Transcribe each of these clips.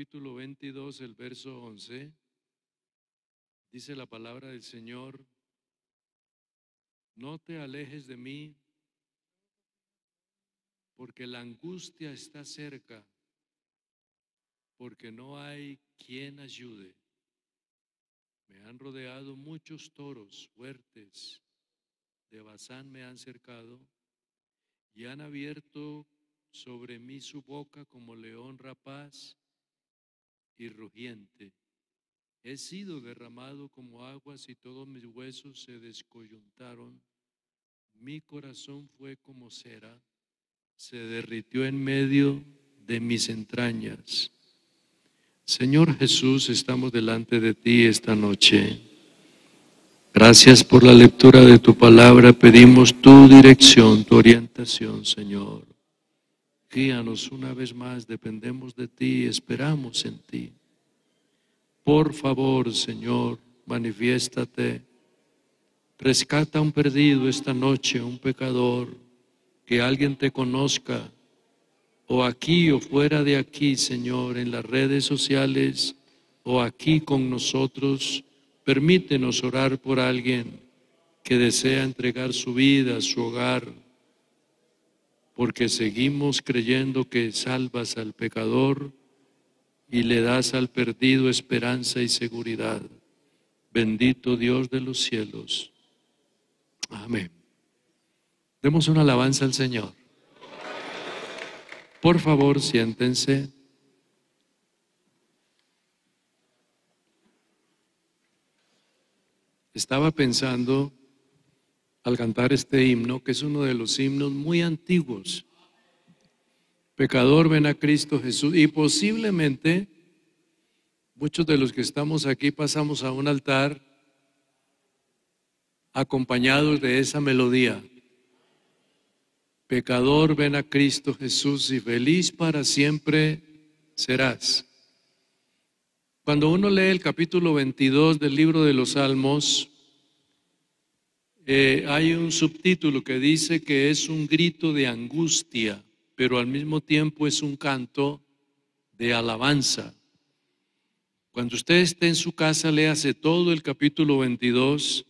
capítulo 22, el verso 11, dice la palabra del Señor: no te alejes de mí, porque la angustia está cerca, porque no hay quien ayude. Me han rodeado muchos toros fuertes, de Basán me han cercado, y han abierto sobre mí su boca como león rapaz y rugiente. He sido derramado como aguas y todos mis huesos se descoyuntaron. Mi corazón fue como cera, se derritió en medio de mis entrañas. Señor Jesús, estamos delante de ti esta noche. Gracias por la lectura de tu palabra. Pedimos tu dirección, tu orientación, Señor. Guíanos una vez más, dependemos de ti, esperamos en ti. Por favor, Señor, manifiéstate. Rescata a un perdido esta noche, un pecador, que alguien te conozca, o aquí o fuera de aquí, Señor, en las redes sociales, o aquí con nosotros. Permítenos orar por alguien que desea entregar su vida, su hogar, porque seguimos creyendo que salvas al pecador y le das al perdido esperanza y seguridad. Bendito Dios de los cielos. Amén. Demos una alabanza al Señor. Por favor, siéntense. Estaba pensando al cantar este himno, que es uno de los himnos muy antiguos. Pecador, ven a Cristo Jesús. Y posiblemente muchos de los que estamos aquí pasamos a un altar acompañados de esa melodía. Pecador, ven a Cristo Jesús y feliz para siempre serás. Cuando uno lee el capítulo 22 del libro de los Salmos, hay un subtítulo que dice que es un grito de angustia, pero al mismo tiempo es un canto de alabanza. Cuando usted esté en su casa, léase todo el capítulo 22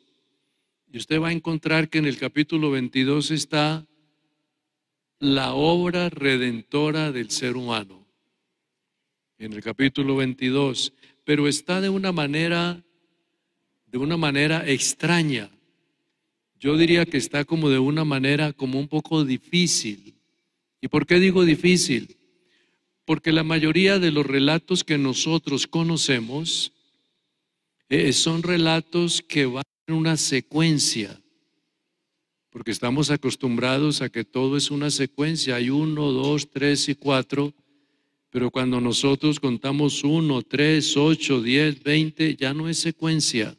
y usted va a encontrar que en el capítulo 22 está la obra redentora del ser humano. En el capítulo 22, pero está de una manera extraña. Yo diría que está como de una manera como un poco difícil. ¿Y por qué digo difícil? Porque la mayoría de los relatos que nosotros conocemos son relatos que van en una secuencia, porque estamos acostumbrados a que todo es una secuencia. Hay 1, 2, 3 y 4, pero cuando nosotros contamos 1, 3, 8, 10, 20, ya no es secuencia.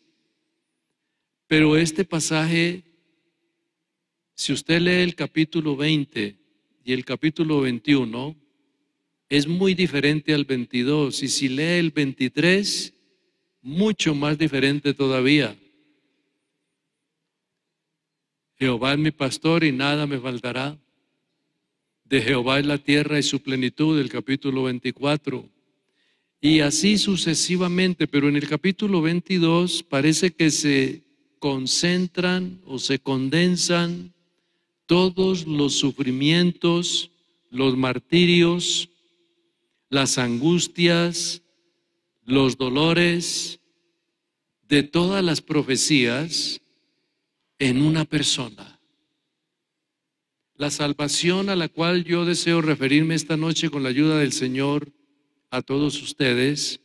Pero este pasaje, si usted lee el capítulo 20 y el capítulo 21, es muy diferente al 22. Y si lee el 23, mucho más diferente todavía. Jehová es mi pastor y nada me faltará. De Jehová es la tierra y su plenitud, el capítulo 24. Y así sucesivamente, pero en el capítulo 22 parece que se concentran o se condensan todos los sufrimientos, los martirios, las angustias, los dolores de todas las profecías en una persona. La salvación a la cual yo deseo referirme esta noche con la ayuda del Señor a todos ustedes,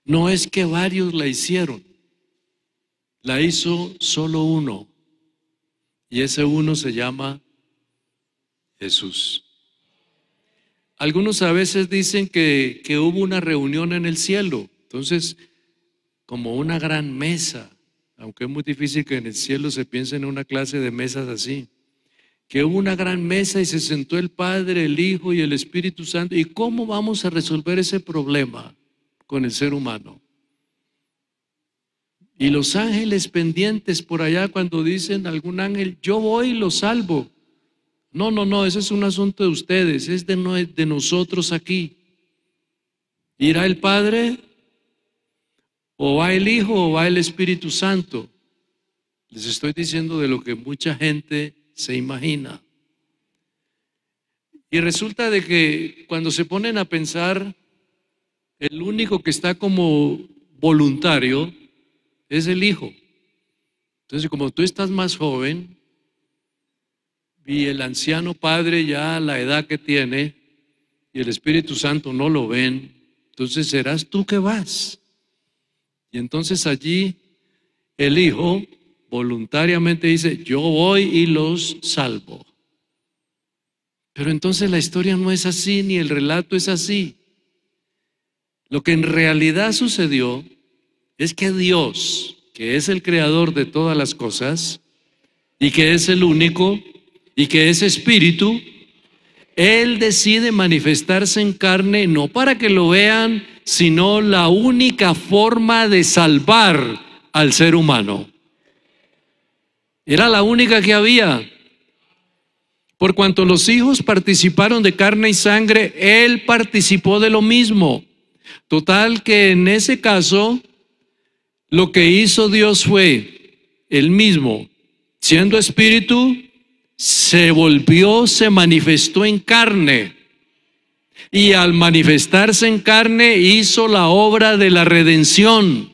no es que varios la hicieron, la hizo solo uno, y ese uno se llama Jesús. Algunos a veces dicen que hubo una reunión en el cielo, entonces como una gran mesa, aunque es muy difícil que en el cielo se piense en una clase de mesas así, que hubo una gran mesa y se sentó el Padre, el Hijo y el Espíritu Santo. ¿Y cómo vamos a resolver ese problema con el ser humano? Y los ángeles pendientes por allá cuando dicen algún ángel, yo voy y lo salvo. No, ese es un asunto de ustedes, es de nosotros aquí. ¿Irá el Padre? ¿O va el Hijo o va el Espíritu Santo? Les estoy diciendo de lo que mucha gente se imagina. Y resulta de que cuando se ponen a pensar, el único que está como voluntario es el Hijo. Entonces, como tú estás más joven y el anciano padre ya la edad que tiene y el Espíritu Santo no lo ven, entonces serás tú que vas. Y entonces allí el Hijo voluntariamente dice, yo voy y los salvo. Pero entonces la historia no es así, ni el relato es así. Lo que en realidad sucedió es que Dios, que es el creador de todas las cosas, y que es el único, y que es espíritu, Él decide manifestarse en carne, no para que lo vean, sino la única forma de salvar al ser humano. Era la única que había. Por cuanto los hijos participaron de carne y sangre, Él participó de lo mismo. Total que en ese caso, lo que hizo Dios fue Él mismo, siendo espíritu, se manifestó en carne. Y al manifestarse en carne hizo la obra de la redención.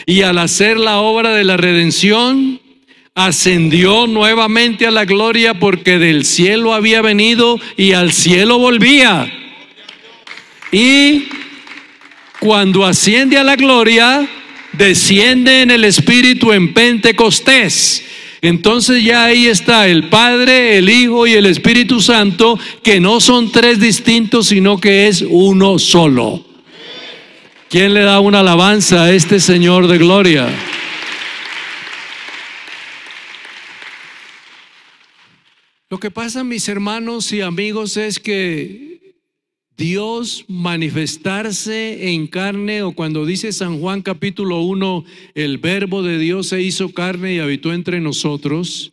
Y al hacer la obra de la redención, ascendió nuevamente a la gloria porque del cielo había venido y al cielo volvía. Y cuando asciende a la gloria, desciende en el Espíritu en Pentecostés. Entonces ya ahí está el Padre, el Hijo y el Espíritu Santo, que no son tres distintos, sino que es uno solo. ¿Quién le da una alabanza a este Señor de gloria? Lo que pasa, mis hermanos y amigos, es que Dios manifestarse en carne, o cuando dice San Juan capítulo 1, el verbo de Dios se hizo carne y habitó entre nosotros,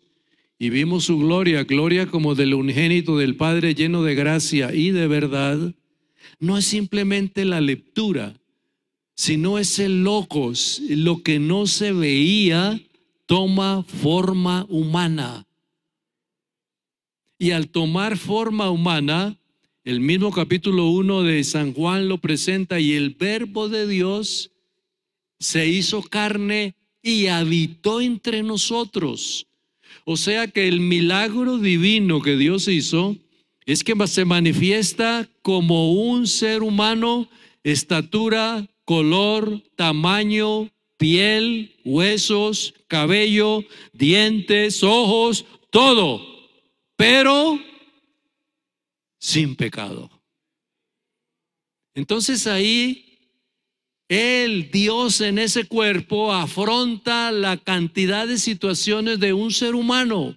y vimos su gloria, gloria como del unigénito del Padre, lleno de gracia y de verdad, no es simplemente la lectura, sino es el logos, lo que no se veía toma forma humana. Y al tomar forma humana, el mismo capítulo 1 de San Juan lo presenta, y el verbo de Dios se hizo carne y habitó entre nosotros. O sea que el milagro divino que Dios hizo es que se manifiesta como un ser humano, estatura, color, tamaño, piel, huesos, cabello, dientes, ojos, todo, pero sin pecado. Entonces ahí el Dios en ese cuerpo afronta la cantidad de situaciones de un ser humano.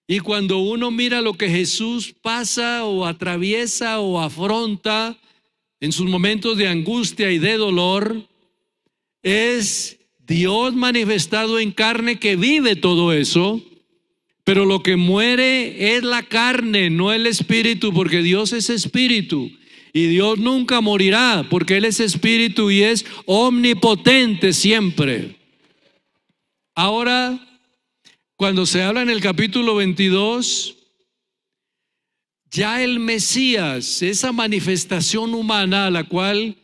Y cuando uno mira lo que Jesús pasa o atraviesa o afronta en sus momentos de angustia y de dolor, es Dios manifestado en carne que vive todo eso, pero lo que muere es la carne, no el espíritu, porque Dios es espíritu y Dios nunca morirá porque Él es espíritu y es omnipotente siempre. Ahora, cuando se habla en el capítulo 22, ya el Mesías, esa manifestación humana a la cual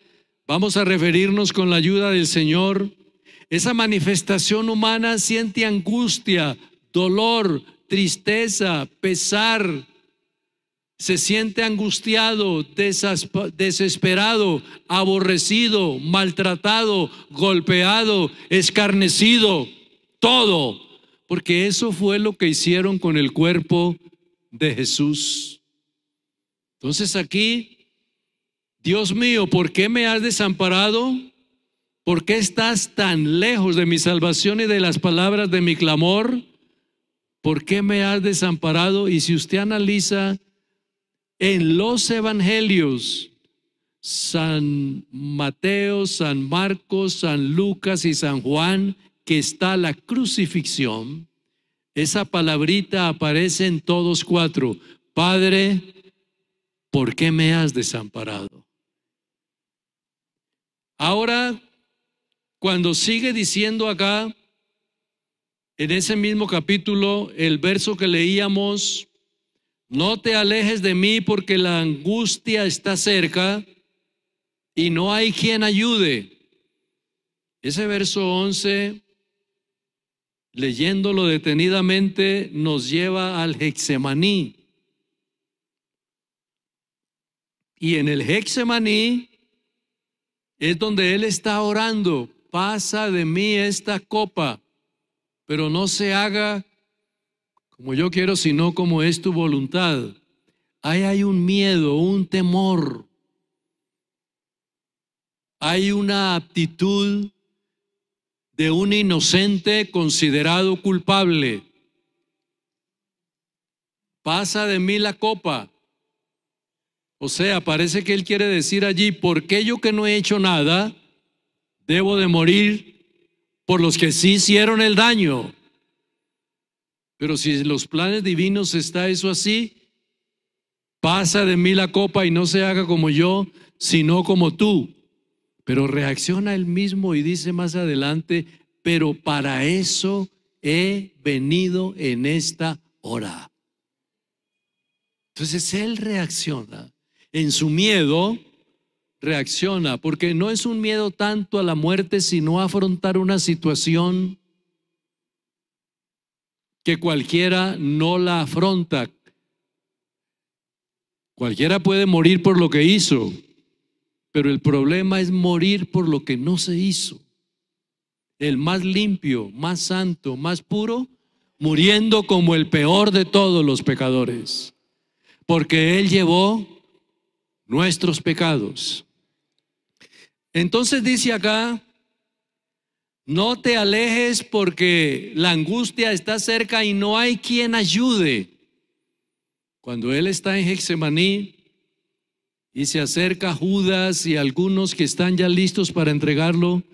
vamos a referirnos con la ayuda del Señor, esa manifestación humana siente angustia, dolor, tristeza, pesar, se siente angustiado, desesperado, aborrecido, maltratado, golpeado, escarnecido, todo, porque eso fue lo que hicieron con el cuerpo de Jesús. Entonces aquí, Dios mío, ¿por qué me has desamparado? ¿Por qué estás tan lejos de mi salvación y de las palabras de mi clamor? ¿Por qué me has desamparado? Y si usted analiza en los evangelios, San Mateo, San Marcos, San Lucas y San Juan, que está la crucifixión, esa palabrita aparece en todos cuatro: Padre, ¿por qué me has desamparado? Ahora, cuando sigue diciendo acá, en ese mismo capítulo, el verso que leíamos, no te alejes de mí porque la angustia está cerca y no hay quien ayude. Ese verso 11, leyéndolo detenidamente, nos lleva al Getsemaní. Y en el Getsemaní es donde él está orando: pasa de mí esta copa, pero no se haga como yo quiero, sino como es tu voluntad. Ahí hay un miedo, un temor. Hay una actitud de un inocente considerado culpable. Pasa de mí la copa. O sea, parece que él quiere decir allí: ¿por qué yo, que no he hecho nada, debo de morir por los que sí hicieron el daño? Pero si en los planes divinos está eso así, pasa de mí la copa y no se haga como yo, sino como tú. Pero reacciona él mismo y dice más adelante: pero para eso he venido en esta hora. Entonces él reacciona. En su miedo reacciona, porque no es un miedo tanto a la muerte, sino a afrontar una situación que cualquiera no la afronta. Cualquiera puede morir por lo que hizo, pero el problema es morir por lo que no se hizo. El más limpio, más santo, más puro, muriendo como el peor de todos los pecadores, porque él llevó nuestros pecados. Entonces dice acá: no te alejes porque la angustia está cerca y no hay quien ayude. Cuando él está en Getsemaní y se acerca Judas y algunos que están ya listos para entregarlo,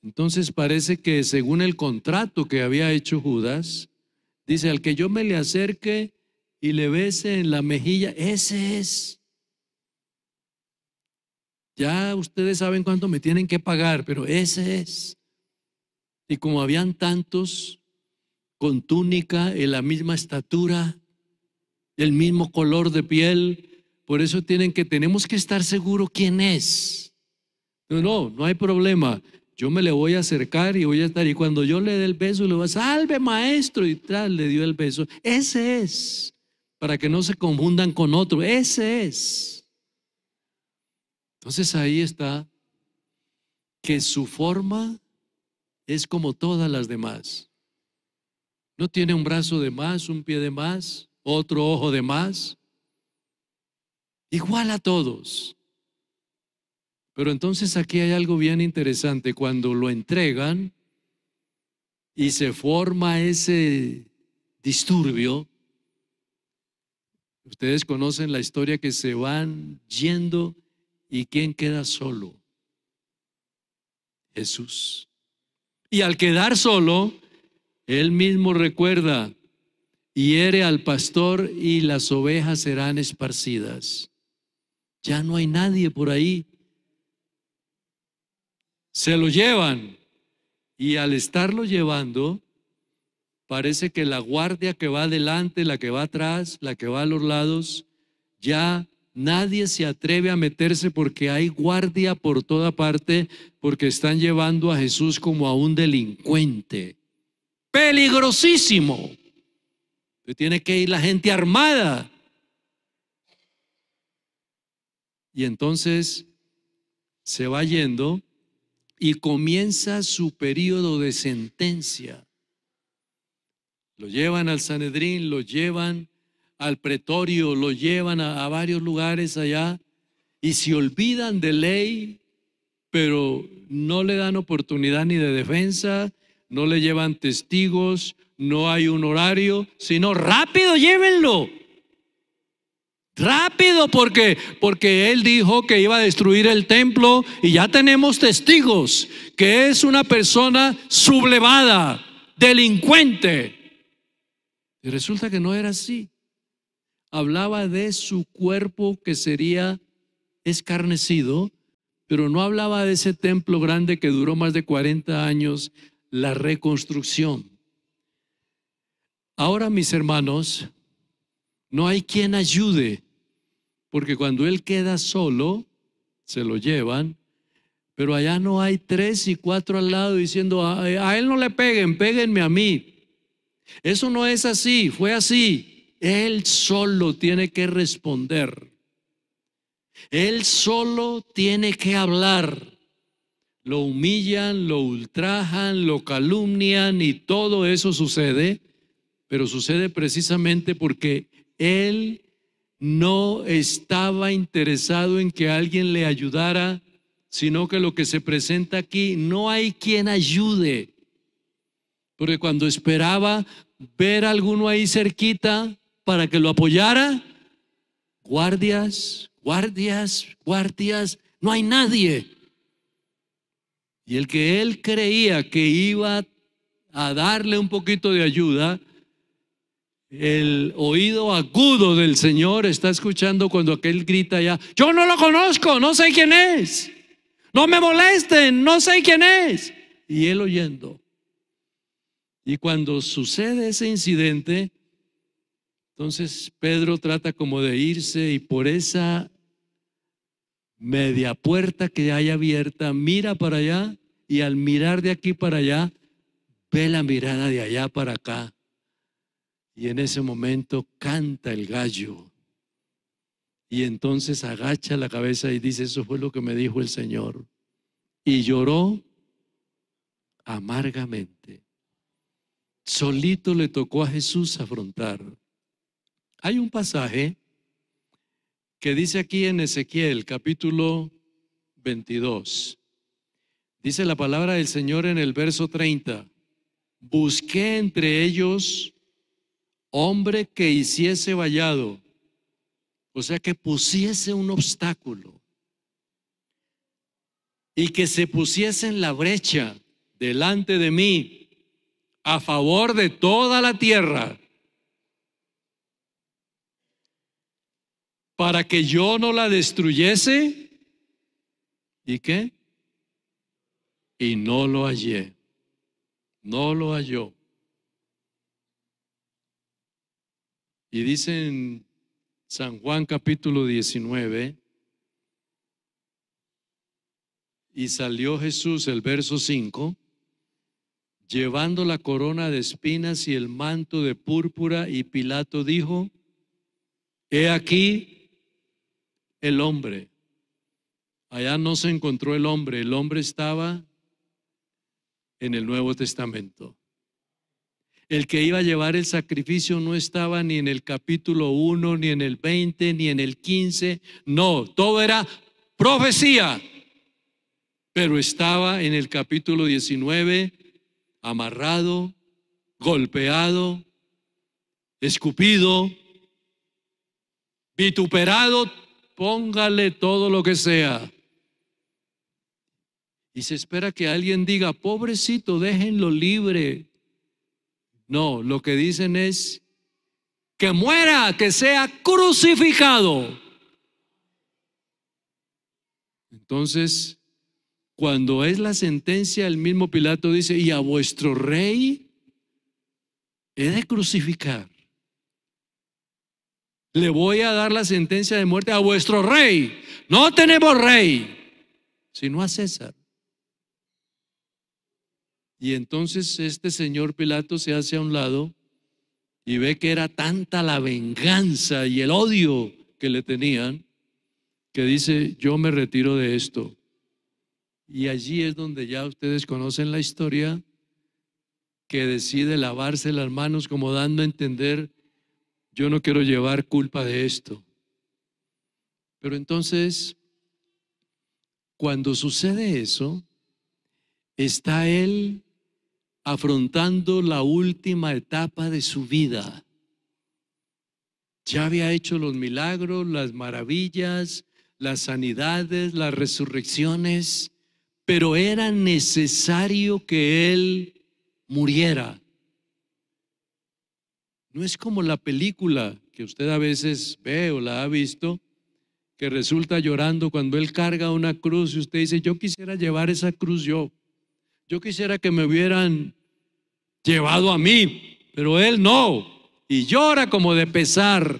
entonces parece que según el contrato que había hecho Judas, dice: al que yo me le acerque y le bese en la mejilla, ese es. Ya ustedes saben cuánto me tienen que pagar, pero ese es. Y como habían tantos con túnica en la misma estatura, el mismo color de piel, por eso tenemos que estar seguros quién es. No hay problema. Yo me le voy a acercar y voy a estar, y cuando yo le dé el beso, le voy a decir: salve maestro, y tras le dio el beso. Ese es, para que no se confundan con otro, ese es. Entonces ahí está, que su forma es como todas las demás. No tiene un brazo de más, un pie de más, otro ojo de más. Igual a todos. Pero entonces aquí hay algo bien interesante. Cuando lo entregan y se forma ese disturbio, ustedes conocen la historia, que se van yendo y ¿quién queda solo? Jesús. Y al quedar solo, él mismo recuerda: hiere al pastor y las ovejas serán esparcidas. Ya no hay nadie por ahí. Se lo llevan, y al estarlo llevando, parece que la guardia que va adelante, la que va atrás, la que va a los lados, ya nadie se atreve a meterse, porque hay guardia por toda parte, porque están llevando a Jesús como a un delincuente peligrosísimo. Tiene que ir la gente armada. Y entonces se va yendo y comienza su periodo de sentencia. Lo llevan al Sanedrín, lo llevan al pretorio, lo llevan a varios lugares allá, y se olvidan de ley, pero no le dan oportunidad ni de defensa, no le llevan testigos, no hay un horario, sino rápido, llévenlo. Rápido, porque él dijo que iba a destruir el templo, y ya tenemos testigos que es una persona sublevada, delincuente. Y resulta que no era así. hablaba de su cuerpo que sería escarnecido, pero no hablaba de ese templo grande que duró más de 40 años, la reconstrucción. Ahora, mis hermanos, no hay quien ayude, porque cuando él queda solo, se lo llevan, pero allá no hay 3 y 4 al lado diciendo, a él no le peguen, péguenme a mí. Eso no es así, fue así. Él solo tiene que responder. Él solo tiene que hablar. Lo humillan, lo ultrajan, lo calumnian y todo eso sucede, pero sucede precisamente porque él no estaba interesado en que alguien le ayudara, sino que lo que se presenta aquí, no hay quien ayude. Porque cuando esperaba ver a alguno ahí cerquita para que lo apoyara, guardias, no hay nadie. Y el que él creía que iba a darle un poquito de ayuda, el oído agudo del Señor está escuchando cuando aquel grita ya, yo no lo conozco, no sé quién es, no me molesten, no sé quién es. Y él oyendo. Y cuando sucede ese incidente, entonces Pedro trata como de irse y por esa media puerta que hay abierta, mira para allá y al mirar de aquí para allá, ve la mirada de allá para acá. Y en ese momento canta el gallo. Y entonces agacha la cabeza y dice, eso fue lo que me dijo el Señor. Y lloró amargamente. Solito le tocó a Jesús afrontar. Hay un pasaje que dice aquí en Ezequiel capítulo 22. Dice la palabra del Señor en el verso 30. Busqué entre ellos hombre que hiciese vallado, o sea que pusiese un obstáculo y que se pusiese en la brecha delante de mí a favor de toda la tierra, para que yo no la destruyese. ¿Y qué? Y no lo hallé. No lo halló. Y dice en San Juan capítulo 19, y salió Jesús, el verso 5, llevando la corona de espinas y el manto de púrpura, y Pilato dijo, he aquí el hombre. Allá no se encontró el hombre estaba en el Nuevo Testamento. El que iba a llevar el sacrificio no estaba ni en el capítulo 1, ni en el 20, ni en el 15. No, todo era profecía. Pero estaba en el capítulo 19, amarrado, golpeado, escupido, vituperado, póngale todo lo que sea. Y se espera que alguien diga, pobrecito, déjenlo libre. No, lo que dicen es que muera, que sea crucificado. Entonces, cuando es la sentencia, el mismo Pilato dice, y a vuestro rey he de crucificar. Le voy a dar la sentencia de muerte a vuestro rey. No tenemos rey, sino a César. Y entonces este señor Pilato se hace a un lado y ve que era tanta la venganza y el odio que le tenían, que dice, yo me retiro de esto. Y allí es donde ya ustedes conocen la historia, que decide lavarse las manos como dando a entender, yo no quiero llevar culpa de esto. Pero entonces, cuando sucede eso, está él afrontando la última etapa de su vida. Ya había hecho los milagros, las maravillas, las sanidades, las resurrecciones, pero era necesario que él muriera. No es como la película que usted a veces ve o la ha visto, que resulta llorando cuando él carga una cruz y usted dice, yo quisiera llevar esa cruz yo quisiera que me hubieran llevado a mí, pero él no, y llora como de pesar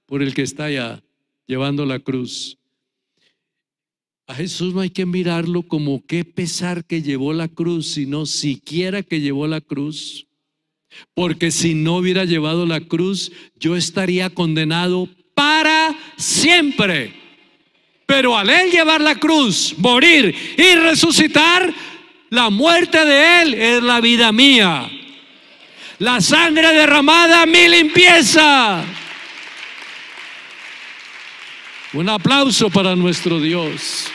por el que está allá llevando la cruz. A Jesús no hay que mirarlo como qué pesar que llevó la cruz, sino siquiera que llevó la cruz. Porque si no hubiera llevado la cruz, yo estaría condenado para siempre. Pero al él llevar la cruz, morir y resucitar, la muerte de él es la vida mía. La sangre derramada, mi limpieza. Un aplauso para nuestro Dios.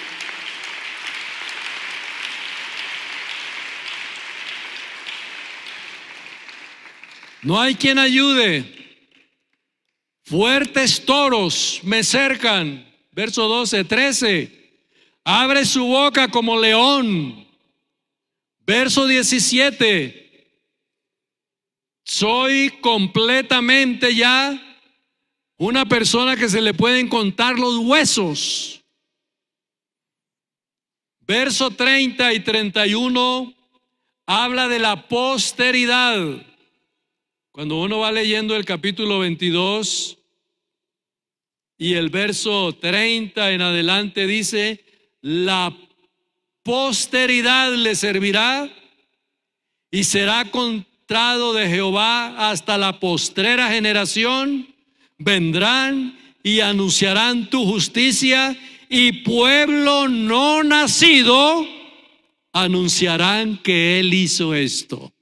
No hay quien ayude. Fuertes toros me cercan. Verso 12, 13. Abre su boca como león. Verso 17. Soy completamente ya una persona que se le pueden contar los huesos. Verso 30 y 31 habla de la posteridad. Cuando uno va leyendo el capítulo 22 y el verso 30 en adelante dice, la posteridad le servirá y será contado de Jehová hasta la postrera generación. Vendrán y anunciarán tu justicia, y pueblo no nacido anunciarán que él hizo esto.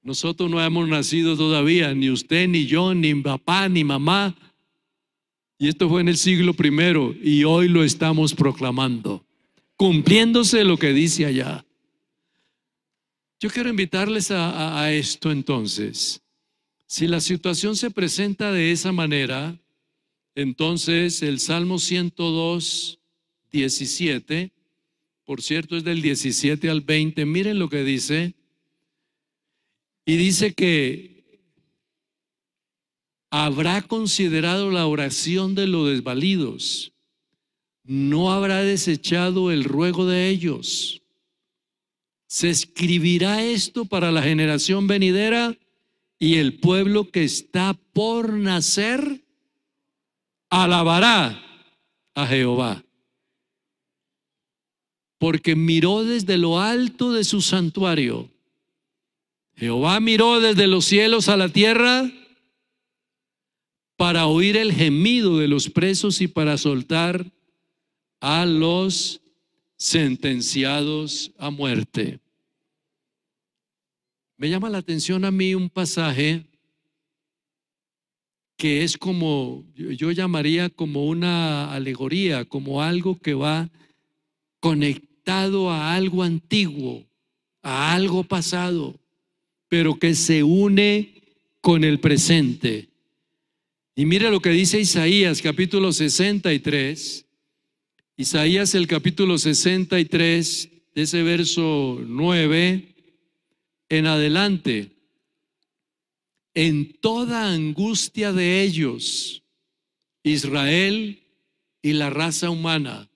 Nosotros no hemos nacido todavía, ni usted, ni yo, ni papá, ni mamá. Y esto fue en el siglo I y hoy lo estamos proclamando, cumpliéndose lo que dice allá. Yo quiero invitarles a esto entonces. Si la situación se presenta de esa manera, entonces el Salmo 102, 17, por cierto es del 17 al 20, miren lo que dice. Y dice que habrá considerado la oración de los desvalidos, no habrá desechado el ruego de ellos. Se escribirá esto para la generación venidera, y el pueblo que está por nacer alabará a Jehová. Porque miró desde lo alto de su santuario. Jehová miró desde los cielos a la tierra para oír el gemido de los presos y para soltar a los sentenciados a muerte. Me llama la atención a mí un pasaje que es como, yo llamaría como una alegoría, como algo que va conectado a algo antiguo, a algo pasado, pero que se une con el presente. Y mira lo que dice Isaías capítulo 63. Isaías el capítulo 63, de ese verso 9 en adelante. En toda angustia de ellos, Israel y la raza humana,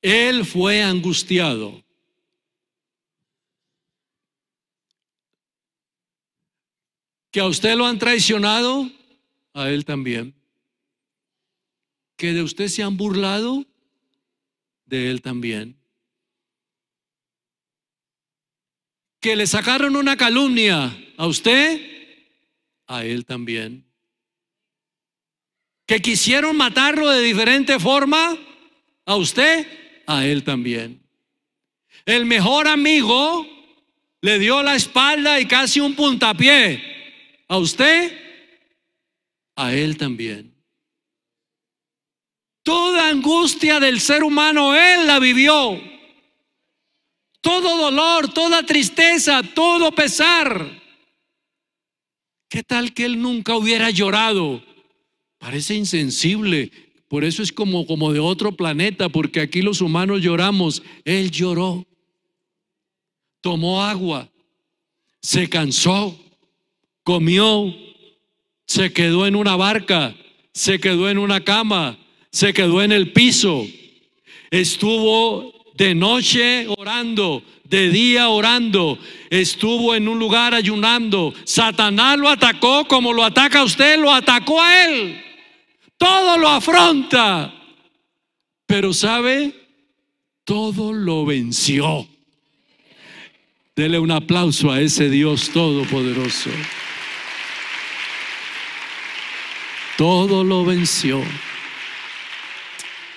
él fue angustiado. Que a usted lo han traicionado, a él también. Que de usted se han burlado, de él también. Que le sacaron una calumnia a usted, a él también. Que quisieron matarlo de diferente forma, a usted, a él también. El mejor amigo le dio la espalda y casi un puntapié, a usted, a él también. Toda angustia del ser humano él la vivió. Todo dolor, toda tristeza, todo pesar. ¿Qué tal que él nunca hubiera llorado? Parece insensible. Por eso es como de otro planeta, porque aquí los humanos lloramos. Él lloró. Tomó agua. Se cansó. Comió. Se quedó en una barca, se quedó en una cama, se quedó en el piso. Estuvo de noche orando, de día orando, estuvo en un lugar ayunando. Satanás lo atacó como lo ataca a usted, lo atacó a él. Todo lo afronta. Pero ¿sabe? Todo lo venció. Dele un aplauso a ese Dios todopoderoso. Todo lo venció.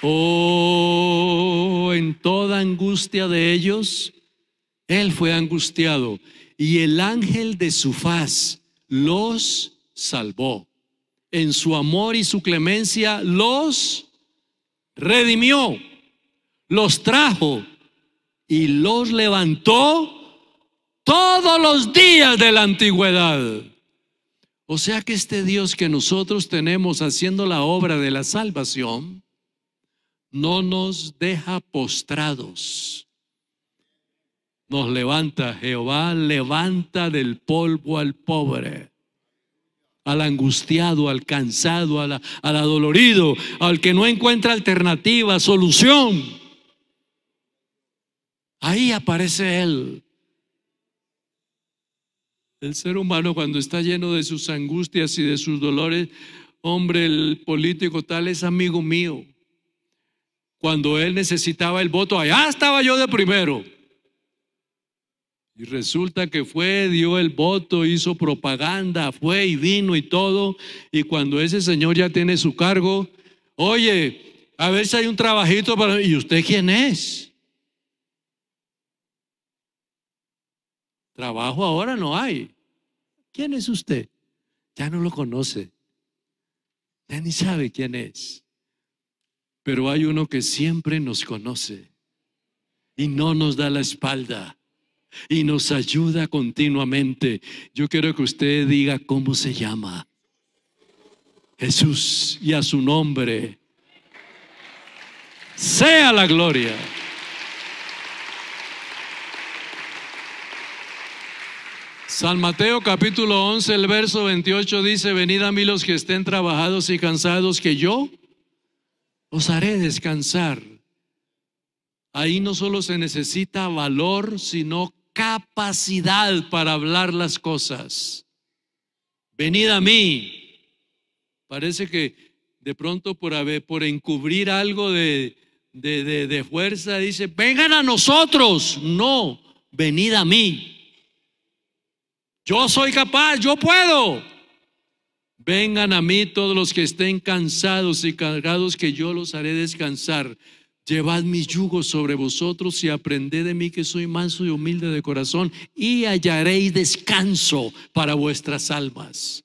Oh, en toda angustia de ellos, Él fue angustiado, y el ángel de su faz los salvó. En su amor y su clemencia los redimió, los trajo y los levantó todos los días de la antigüedad. O sea que este Dios que nosotros tenemos haciendo la obra de la salvación no nos deja postrados. Nos levanta. Jehová levanta del polvo al pobre, al angustiado, al cansado, al adolorido, al que no encuentra alternativa, solución. Ahí aparece Él. El ser humano, cuando está lleno de sus angustias y de sus dolores, hombre, el político tal es amigo mío. Cuando él necesitaba el voto, allá estaba yo de primero. Y resulta que fue, dio el voto, hizo propaganda, fue y vino y todo. Y cuando ese señor ya tiene su cargo, oye, a ver si hay un trabajito para... ¿Y usted quién es? Trabajo ahora no hay. ¿Quién es usted? Ya no lo conoce. Ya ni sabe quién es. Pero hay uno que siempre nos conoce y no nos da la espalda y nos ayuda continuamente. Yo quiero que usted diga cómo se llama. Jesús, y a su nombre sea la gloria. San Mateo capítulo 11, el verso 28 dice: venid a mí los que estén trabajados y cansados, que yo os haré descansar. Ahí no solo se necesita valor, sino capacidad para hablar las cosas. Venid a mí. Parece que de pronto por encubrir algo de fuerza dice: vengan a nosotros. No, venid a mí. Yo soy capaz, yo puedo. Vengan a mí todos los que estén cansados y cargados, que yo los haré descansar. Llevad mi yugo sobre vosotros y aprended de mí, que soy manso y humilde de corazón, y hallaréis descanso para vuestras almas.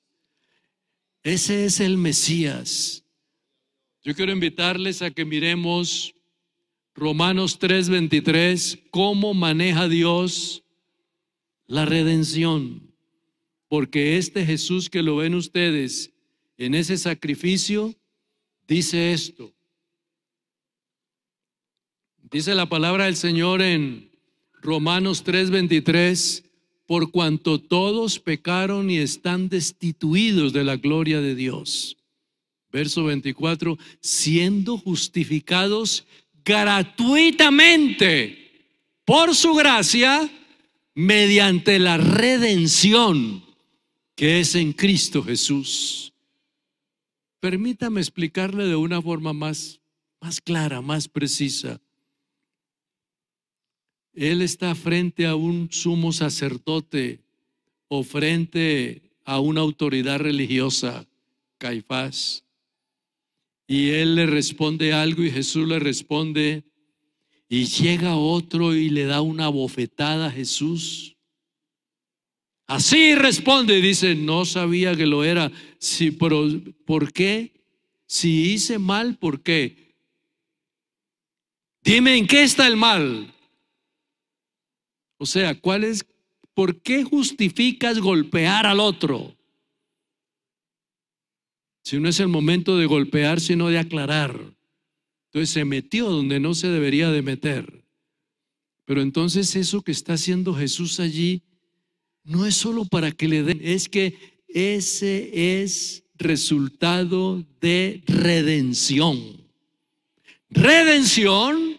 Ese es el Mesías. Yo quiero invitarles a que miremos Romanos 3:23, cómo maneja Dios la redención. Porque este Jesús que lo ven ustedes en ese sacrificio, dice esto. Dice la palabra del Señor en Romanos 3:23, por cuanto todos pecaron y están destituidos de la gloria de Dios. Verso 24, siendo justificados gratuitamente por su gracia, mediante la redención que es en Cristo Jesús. Permítame explicarle de una forma más clara, más precisa. Él está frente a un sumo sacerdote o frente a una autoridad religiosa, Caifás, y él le responde algo y Jesús le responde, y llega otro y le da una bofetada a Jesús. Así responde, dice: no sabía que lo era. Sí, pero ¿por qué? Si hice mal, ¿por qué? Dime en qué está el mal. O sea, ¿por qué justificas golpear al otro? Si no es el momento de golpear, sino de aclarar. Entonces se metió donde no se debería de meter. Pero entonces eso que está haciendo Jesús allí no es solo para que le den, es que ese es resultado de redención. Redención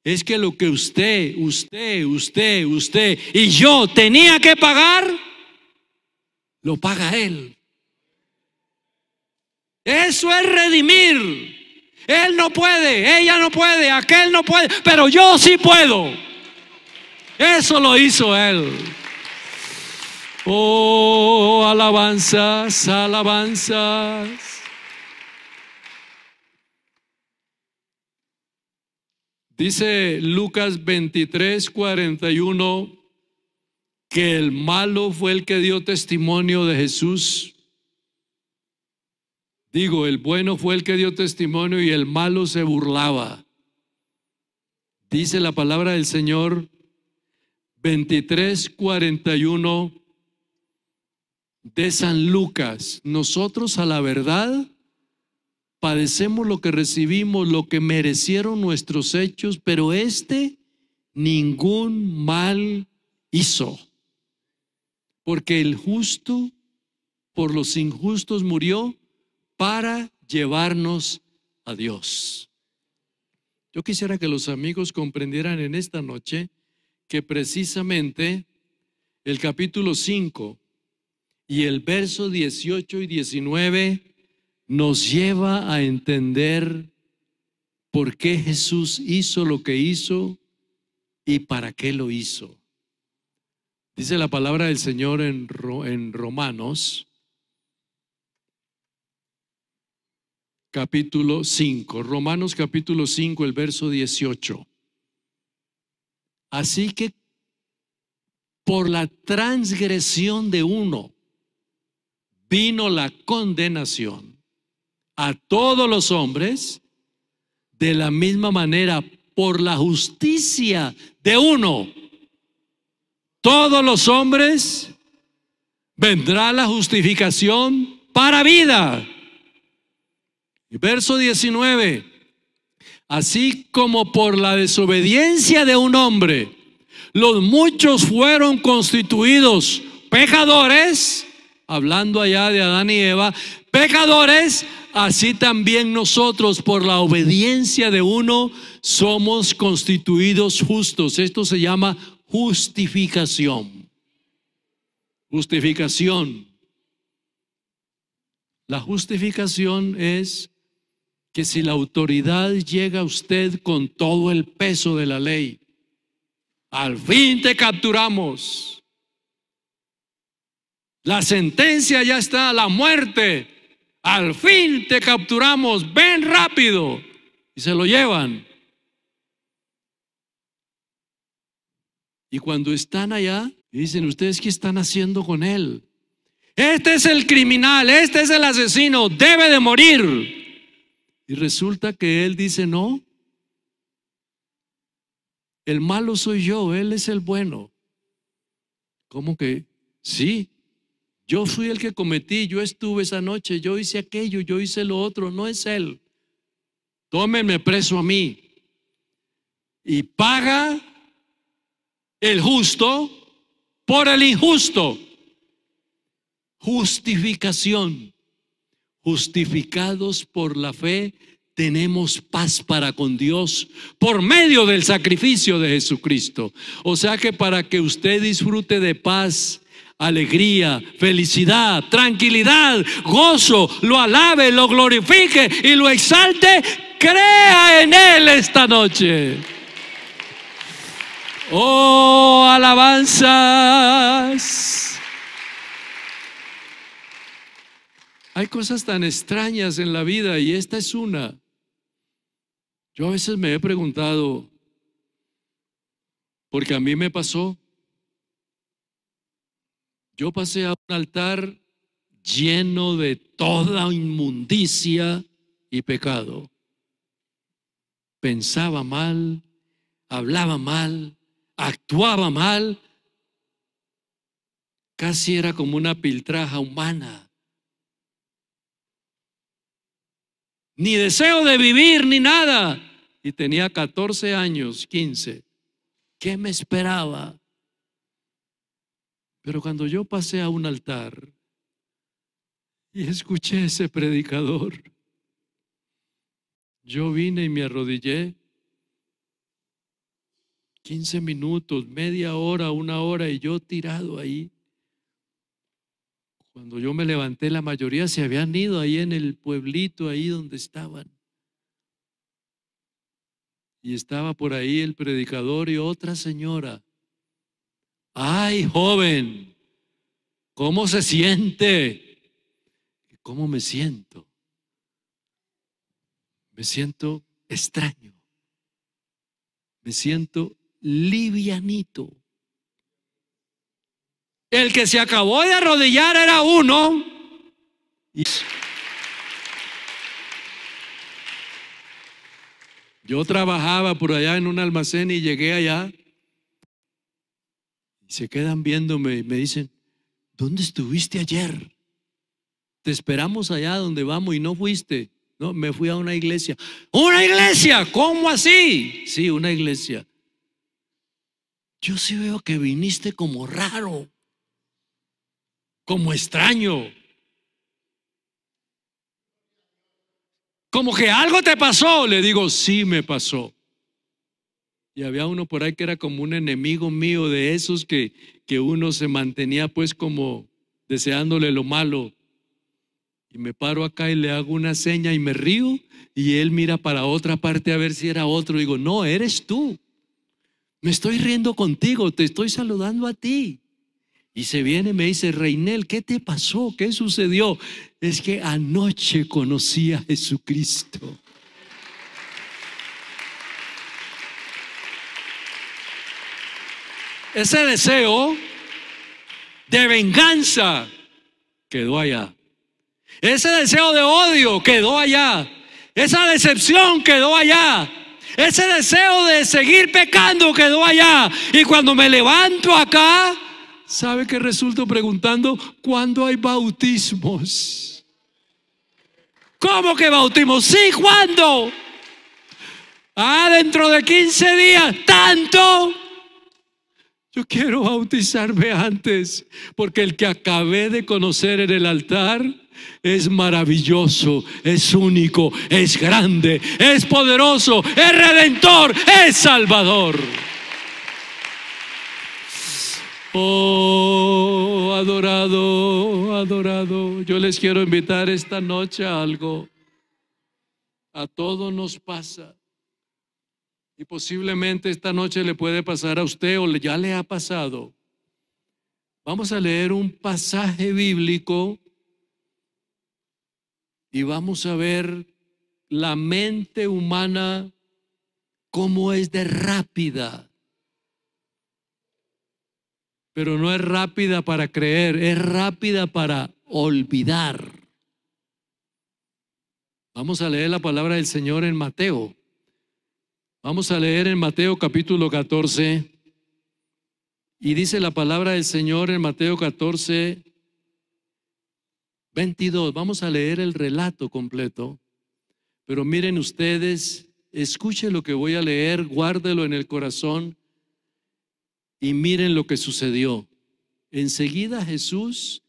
es que lo que usted y yo tenía que pagar, lo paga Él. Eso es redimir. Él no puede, ella no puede, aquel no puede, pero yo sí puedo. Eso lo hizo Él. Oh, alabanzas, alabanzas. Dice Lucas 23:41 que el malo fue el que dio testimonio de Jesús. Digo, el bueno fue el que dio testimonio y el malo se burlaba. Dice la palabra del Señor 23:41 de San Lucas. Nosotros a la verdad padecemos lo que recibimos, lo que merecieron nuestros hechos, pero ningún mal hizo. Porque el justo por los injustos murió para llevarnos a Dios. Yo quisiera que los amigos comprendieran en esta noche que precisamente el capítulo 5 y el verso 18 y 19 nos lleva a entender por qué Jesús hizo lo que hizo y para qué lo hizo. Dice la palabra del Señor en Romanos capítulo 5, Romanos capítulo 5, el verso 18. Así que por la transgresión de uno vino la condenación a todos los hombres, de la misma manera por la justicia de uno todos los hombres vendrá la justificación para vida. Verso 19. Así como por la desobediencia de un hombre los muchos fueron constituidos pecadores, hablando allá de Adán y Eva, pecadores, así también nosotros por la obediencia de uno somos constituidos justos. Esto se llama justificación. Justificación. La justificación es que si la autoridad llega a usted con todo el peso de la ley, al fin te capturamos. La sentencia ya está, la muerte. Al fin te capturamos, ven rápido. Y se lo llevan. Y cuando están allá, dicen, ¿ustedes qué están haciendo con él? Este es el criminal, este es el asesino, debe de morir. Y resulta que él dice, no, el malo soy yo, él es el bueno. ¿Cómo que? Sí, yo fui el que cometí, yo estuve esa noche, yo hice aquello, yo hice lo otro, no es él. Tómenme preso a mí. Y paga el justo por el injusto. Justificación. Justificados por la fe, tenemos paz para con Dios por medio del sacrificio de Jesucristo. O sea que para que usted disfrute de paz, alegría, felicidad, tranquilidad, gozo, lo alabe, lo glorifique y lo exalte, crea en Él esta noche. Oh, alabanzas. Hay cosas tan extrañas en la vida y esta es una. Yo a veces me he preguntado, porque a mí me pasó. Yo pasé a un altar lleno de toda inmundicia y pecado. Pensaba mal, hablaba mal, actuaba mal. Casi era como una piltraja humana. Ni deseo de vivir ni nada. Y tenía 14 años, 15. ¿Qué me esperaba? Pero cuando yo pasé a un altar y escuché ese predicador. Yo vine y me arrodillé 15 minutos, media hora, una hora, y yo tirado ahí. Cuando yo me levanté, la mayoría se habían ido ahí en el pueblito, ahí donde estaban. Y estaba por ahí el predicador y otra señora. ¡Ay, joven! ¿Cómo se siente? ¿Cómo me siento? Me siento extraño. Me siento livianito. El que se acabó de arrodillar era uno. Yo trabajaba por allá en un almacén y llegué allá. Y se quedan viéndome y me dicen, ¿dónde estuviste ayer? Te esperamos allá donde vamos y no fuiste. No, me fui a una iglesia. ¿Una iglesia? ¿Cómo así? Sí, una iglesia. Yo sí veo que viniste como raro, como extraño. Como que algo te pasó. Le digo, sí me pasó. Y había uno por ahí que era como un enemigo mío, de esos que uno se mantenía pues como deseándole lo malo. Y me paro acá y le hago una seña y me río, y él mira para otra parte a ver si era otro. Digo, no, eres tú. Me estoy riendo contigo, te estoy saludando a ti. Y se viene y me dice, Reinel, ¿qué te pasó? ¿Qué sucedió? Es que anoche conocí a Jesucristo. Ese deseo de venganza quedó allá. Ese deseo de odio quedó allá. Esa decepción quedó allá. Ese deseo de seguir pecando quedó allá. Y cuando me levanto acá, ¿sabe qué resulto preguntando? ¿Cuándo hay bautismos? ¿Cómo que bautismos? Sí, ¿cuándo? Dentro de 15 días. ¿Tanto? Yo quiero bautizarme antes, porque el que acabé de conocer en el altar es maravilloso, es único, es grande, es poderoso, es redentor, es salvador. Oh, adorado, adorado. Yo les quiero invitar esta noche a algo. A todos nos pasa. Y posiblemente esta noche le puede pasar a usted o ya le ha pasado. Vamos a leer un pasaje bíblico y vamos a ver la mente humana cómo es de rápida. Pero no es rápida para creer, es rápida para olvidar. Vamos a leer la palabra del Señor en Mateo. Vamos a leer en Mateo capítulo 14. Y dice la palabra del Señor en Mateo 14, 22. Vamos a leer el relato completo. Pero miren ustedes, escuchen lo que voy a leer, guárdelo en el corazón y miren lo que sucedió. Enseguida Jesús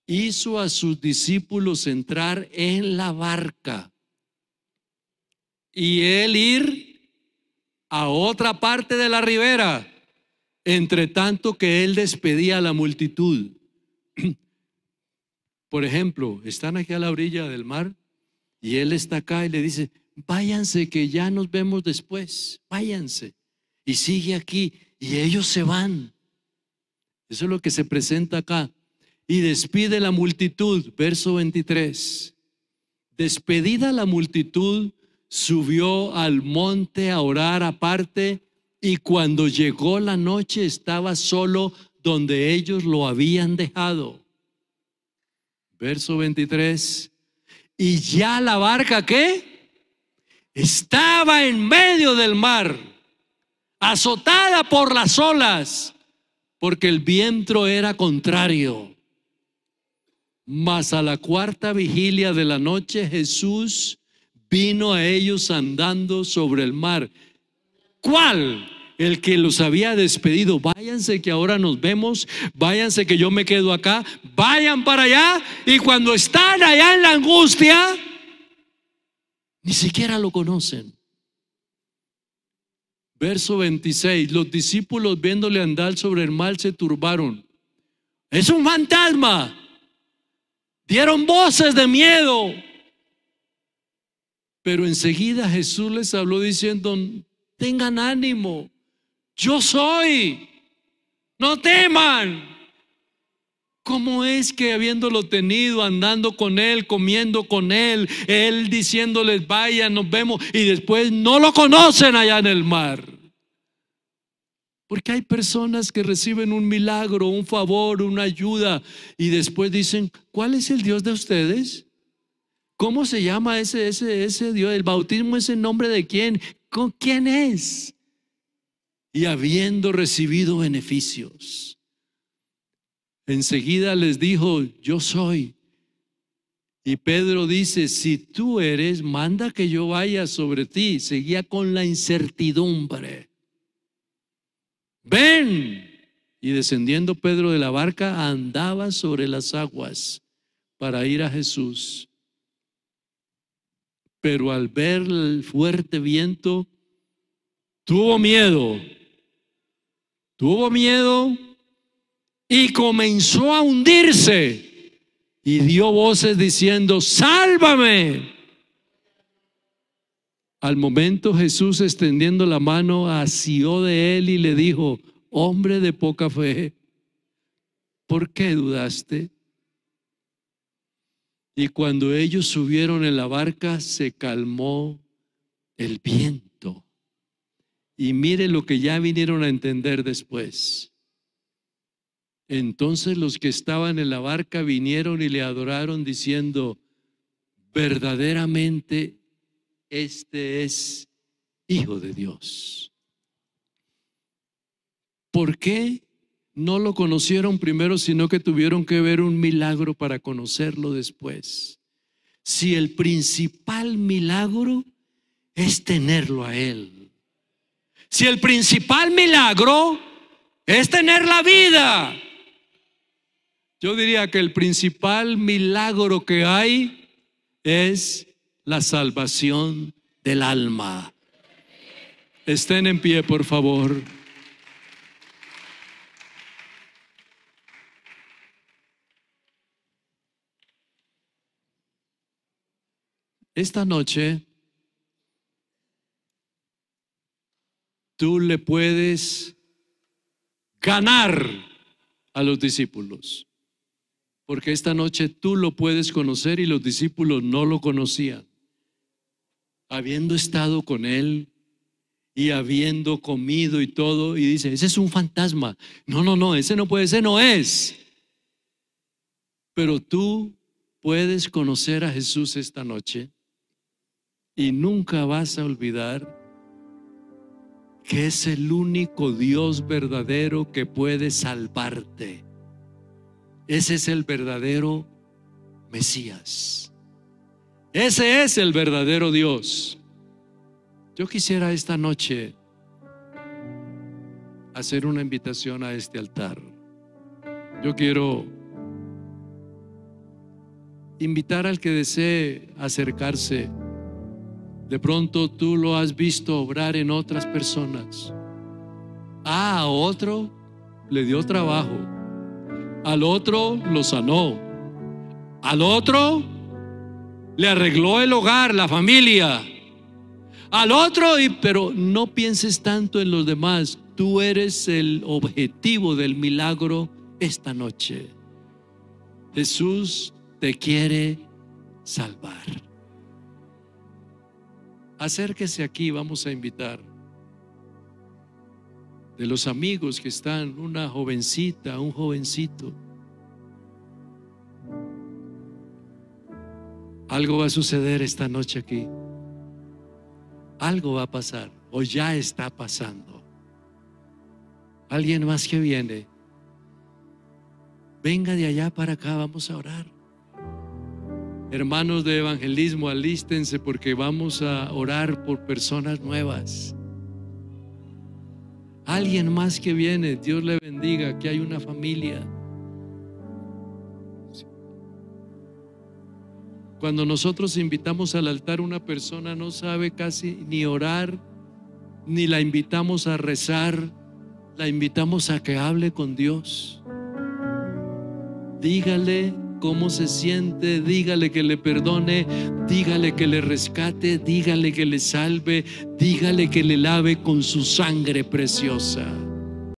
hizo a sus discípulos entrar en la barca y él ir a otra parte de la ribera, entre tanto que él despedía a la multitud. Por ejemplo, están aquí a la orilla del mar y él está acá y le dice, váyanse que ya nos vemos después, váyanse. Y sigue aquí y ellos se van. Eso es lo que se presenta acá. Y despide la multitud, verso 23. Despedida la multitud, subió al monte a orar aparte, y cuando llegó la noche estaba solo donde ellos lo habían dejado. Verso 23. Y ya la barca, ¿qué? Estaba en medio del mar, azotada por las olas, porque el viento era contrario. Mas a la cuarta vigilia de la noche Jesús vino a ellos andando sobre el mar. ¿Cuál? el que los había despedido: váyanse que ahora nos vemos, váyanse que yo me quedo acá, vayan para allá. Y cuando están allá en la angustia, ni siquiera lo conocen. Verso 26: los discípulos, viéndole andar sobre el mar, se turbaron. Es un fantasma. Dieron voces de miedo. Pero enseguida Jesús les habló diciendo: tengan ánimo, yo soy, no teman. ¿Cómo es que habiéndolo tenido, andando con Él, comiendo con Él, Él diciéndoles vayan, nos vemos, y después no lo conocen allá en el mar? Porque hay personas que reciben un milagro, un favor, una ayuda, y después dicen: ¿cuál es el Dios de ustedes? ¿Cómo se llama ese Dios? ¿El bautismo es en nombre de quién? ¿Con quién es? Y habiendo recibido beneficios, enseguida les dijo: yo soy. Y Pedro dice: si tú eres, manda que yo vaya sobre ti. Seguía con la incertidumbre. Ven. Y descendiendo Pedro de la barca, andaba sobre las aguas para ir a Jesús. Pero al ver el fuerte viento, tuvo miedo y comenzó a hundirse, y dio voces diciendo: sálvame. Al momento Jesús, extendiendo la mano, asió de él y le dijo: hombre de poca fe, ¿por qué dudaste? Y cuando ellos subieron en la barca, se calmó el viento. Y mire lo que ya vinieron a entender después. Entonces los que estaban en la barca vinieron y le adoraron, diciendo: verdaderamente este es Hijo de Dios. ¿Por qué no lo conocieron primero, sino que tuvieron que ver un milagro para conocerlo después? Si el principal milagro es tenerlo a Él. Si el principal milagro es tener la vida. Yo diría que el principal milagro que hay es la salvación del alma. Estén en pie, por favor. Esta noche tú le puedes ganar a los discípulos, porque esta noche tú lo puedes conocer y los discípulos no lo conocían. Habiendo estado con Él y habiendo comido y todo, y dice: ese es un fantasma. No, ese no puede ser, no es. Pero tú puedes conocer a Jesús esta noche y nunca vas a olvidar que es el único Dios verdadero que puede salvarte. Ese es el verdadero Mesías. Ese es el verdadero Dios. Yo quisiera esta noche hacer una invitación a este altar. Yo quiero invitar al que desee acercarse. De pronto tú lo has visto obrar en otras personas. A otro le dio trabajo, al otro lo sanó, al otro le arregló el hogar, la familia, al otro, pero no pienses tanto en los demás. Tú eres el objetivo del milagro esta noche. Jesús te quiere salvar. Acérquese aquí, vamos a invitar. De los amigos que están, una jovencita, un jovencito. Algo va a suceder esta noche aquí. Algo va a pasar, o ya está pasando. Alguien más que viene, venga de allá para acá, vamos a orar. Hermanos de evangelismo, alístense porque vamos a orar por personas nuevas. Alguien más que viene, Dios le bendiga, que hay una familia. Cuando nosotros invitamos al altar, una persona no sabe casi ni orar, ni la invitamos a rezar, la invitamos a que hable con Dios. Dígale cómo se siente, dígale que le perdone, dígale que le rescate, dígale que le salve, dígale que le lave con su sangre preciosa.